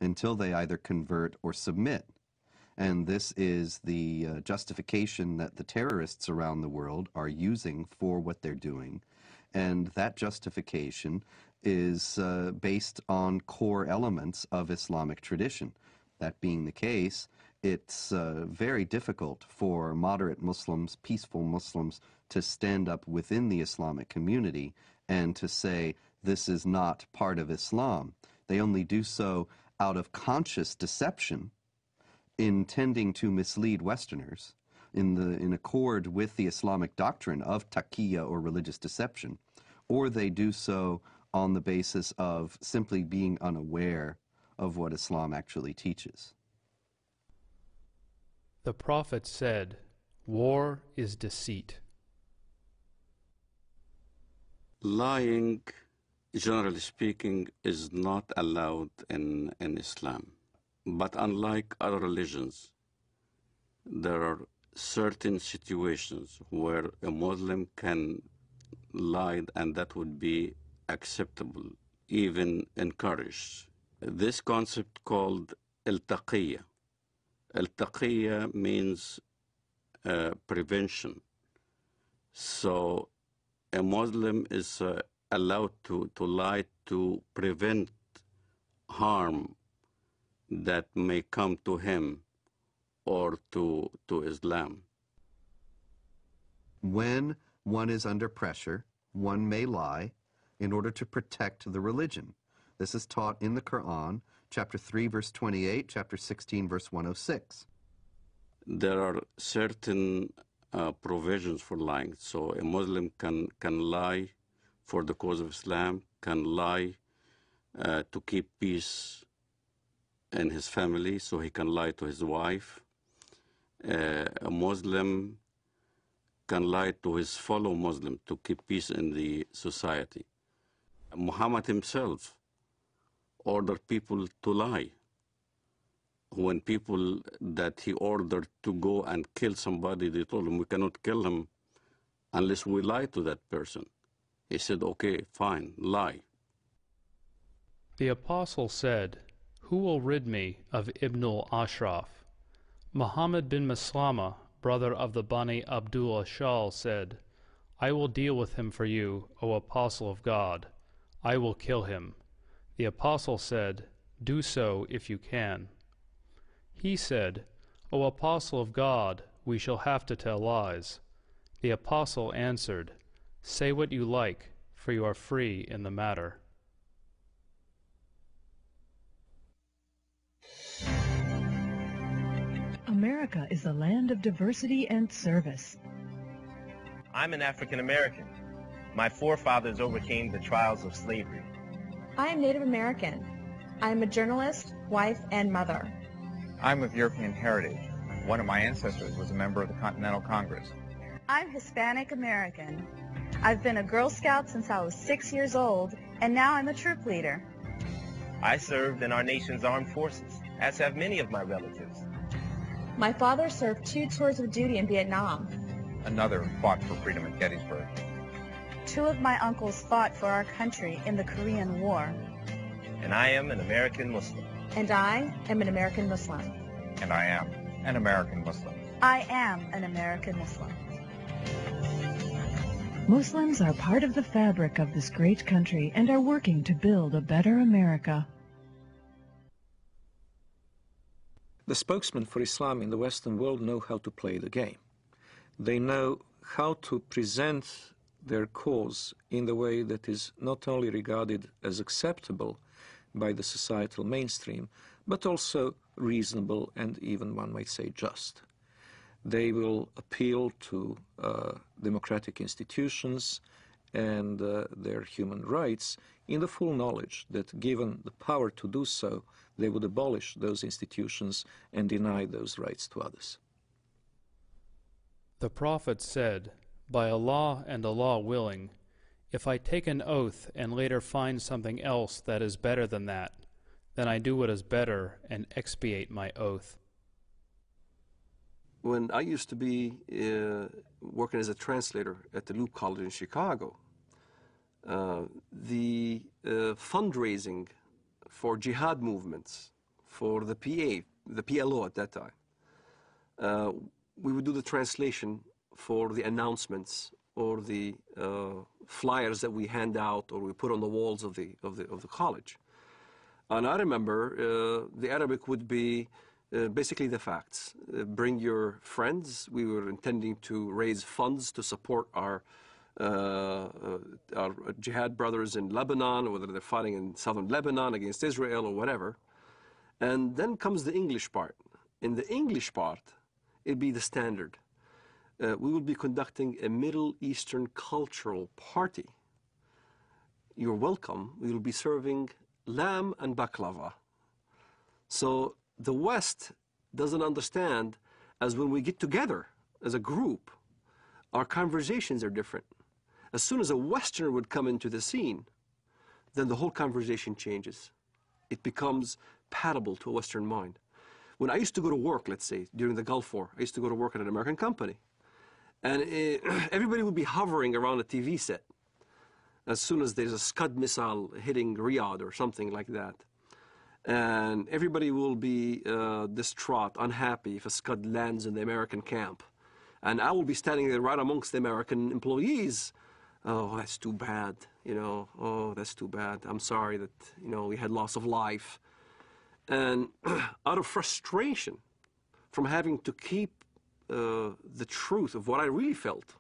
until they either convert or submit. And this is the justification that the terrorists around the world are using for what they're doing. And that justification is based on core elements of Islamic tradition. That being the case, it's very difficult for moderate Muslims, peaceful Muslims, to stand up within the Islamic community and to say this is not part of Islam. They only do so out of conscious deception, intending to mislead Westerners in accord with the Islamic doctrine of taqiyya or religious deception, or they do so on the basis of simply being unaware of what Islam actually teaches. The Prophet said, "War is deceit." Lying, generally speaking, is not allowed in Islam. But unlike other religions, there are certain situations where a Muslim can lie, and that would be acceptable, even encouraged. This concept called al-taqiyya. Al-taqiyya means prevention. So a Muslim is allowed to lie to prevent harm that may come to him or to Islam. When one is under pressure, one may lie in order to protect the religion. This is taught in the Quran, chapter 3, verse 28, chapter 16, verse 106. There are certain provisions for lying. So a Muslim can lie for the cause of Islam, can lie to keep peace in his family, so he can lie to his wife. A Muslim can lie to his fellow Muslim to keep peace in the society. Muhammad himself ordered people to lie. When people that he ordered to go and kill somebody, they told him, we cannot kill him unless we lie to that person. He said, okay, fine, lie. The Apostle said, "Who will rid me of Ibn al-Ashraf?" Muhammad bin Maslama, brother of the Bani Abdul Ashal, said, "I will deal with him for you, O Apostle of God. I will kill him." The Apostle said, "Do so if you can." He said, "O Apostle of God, we shall have to tell lies." The Apostle answered, "Say what you like, for you are free in the matter." America is a land of diversity and service. I'm an African American. My forefathers overcame the trials of slavery. I am Native American. I am a journalist, wife, and mother. I'm of European heritage. One of my ancestors was a member of the Continental Congress. I'm Hispanic American. I've been a Girl Scout since I was 6 years old, and now I'm a troop leader. I served in our nation's armed forces, as have many of my relatives. My father served 2 tours of duty in Vietnam. Another fought for freedom at Gettysburg. 2 of my uncles fought for our country in the Korean War. And I am an American Muslim. And I am an American Muslim. And I am an American Muslim. I am an American Muslim. Muslims are part of the fabric of this great country and are working to build a better America. The spokesmen for Islam in the Western world know how to play the game. They know how to present their cause in the way that is not only regarded as acceptable by the societal mainstream, but also reasonable and even, one might say, just. They will appeal to democratic institutions and their human rights in the full knowledge that, given the power to do so, they would abolish those institutions and deny those rights to others. The Prophet said, "By Allah and Allah willing, if I take an oath and later find something else that is better than that, then I do what is better and expiate my oath." When I used to be working as a translator at the Loop College in Chicago, the fundraising for jihad movements, for the PA, the PLO at that time. We would do the translation for the announcements or the flyers that we hand out or we put on the walls of the college. And I remember the Arabic would be basically the facts. Bring your friends. We were intending to raise funds to support our jihad brothers in Lebanon, whether they're fighting in southern Lebanon against Israel or whatever. And then comes the English part. In the English part, it'd be the standard. We would be conducting a Middle Eastern cultural party. You're welcome. We will be serving lamb and baklava. So the West doesn't understand, as when we get together as a group, our conversations are different. As soon as a Westerner would come into the scene, then the whole conversation changes. It becomes palatable to a Western mind. When I used to go to work, let's say, during the Gulf War, I used to go to work at an American company. And everybody would be hovering around a TV set as soon as there's a Scud missile hitting Riyadh or something like that. And everybody will be distraught, unhappy if a Scud lands in the American camp. And I will be standing there right amongst the American employees. Oh, that's too bad, you know. Oh, that's too bad. I'm sorry that, you know, we had loss of life. And out of frustration from having to keep the truth of what I really felt,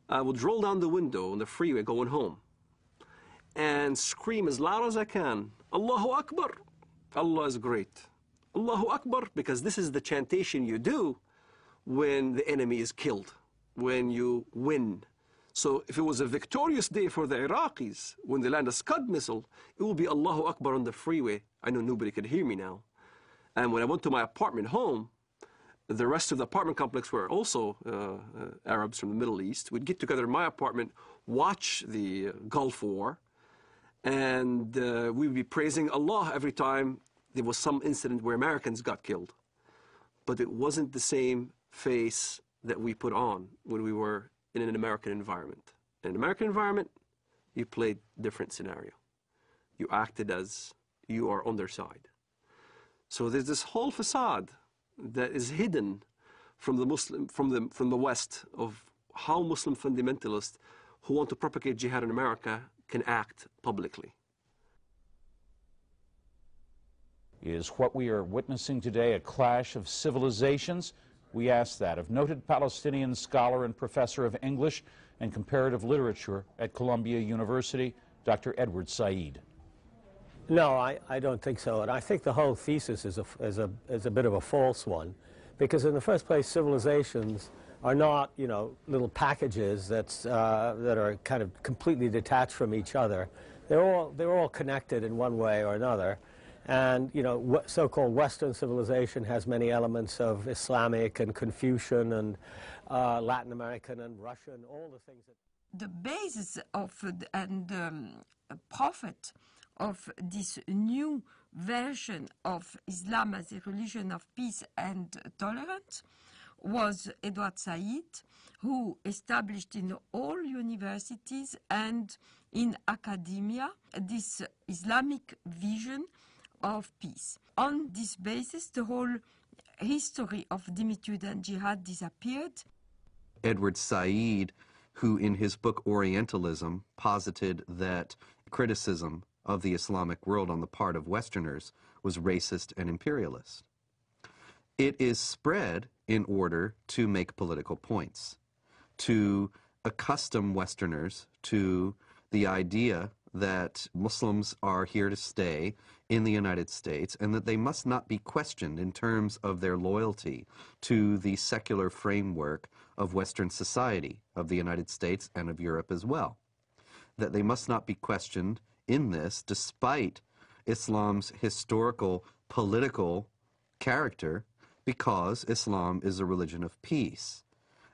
I would roll down the window on the freeway going home and scream as loud as I can, Allahu Akbar, Allah is great. Allahu Akbar, because this is the chantation you do when the enemy is killed, when you win. So if it was a victorious day for the Iraqis, when they land a Scud missile, it will be Allahu Akbar on the freeway. I know nobody could hear me now. And when I went to my apartment home, the rest of the apartment complex were also Arabs from the Middle East. We'd get together in my apartment, watch the Gulf War, and we'd be praising Allah every time there was some incident where Americans got killed. But it wasn't the same face that we put on when we were in an American environment. In an American environment, you played different scenario. You acted as you are on their side. So there's this whole facade that is hidden from the West of how Muslim fundamentalists who want to propagate jihad in America can act publicly. Is what we are witnessing today a clash of civilizations? We ask that of noted Palestinian scholar and professor of English and comparative literature at Columbia University, Dr. Edward Said. No, I don't think so. And I think the whole thesis is a bit of a false one. Because in the first place, civilizations are not, you know, little packages that are kind of completely detached from each other. They're all connected in one way or another. And, you know, so-called Western civilization has many elements of Islamic and Confucian and Latin American and Russian, all the things that... The basis of and prophet of this new version of Islam as a religion of peace and tolerance was Edward Said, who established in all universities and in academia this Islamic vision of peace. On this basis, the whole history of dhimmitude and jihad disappeared. Edward Said, who in his book Orientalism posited that criticism of the Islamic world on the part of Westerners was racist and imperialist. It is spread in order to make political points, to accustom Westerners to the idea that Muslims are here to stay in the United States and that they must not be questioned in terms of their loyalty to the secular framework of Western society, of the United States and of Europe as well. That they must not be questioned in this, despite Islam's historical, political character, because Islam is a religion of peace.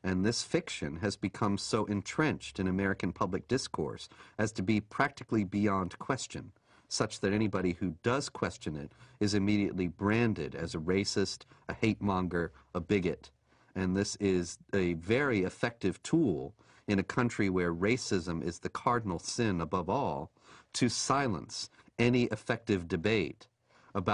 And this fiction has become so entrenched in American public discourse as to be practically beyond question, such that anybody who does question it is immediately branded as a racist, a hate monger, a bigot. And this is a very effective tool in a country where racism is the cardinal sin above all, to silence any effective debate about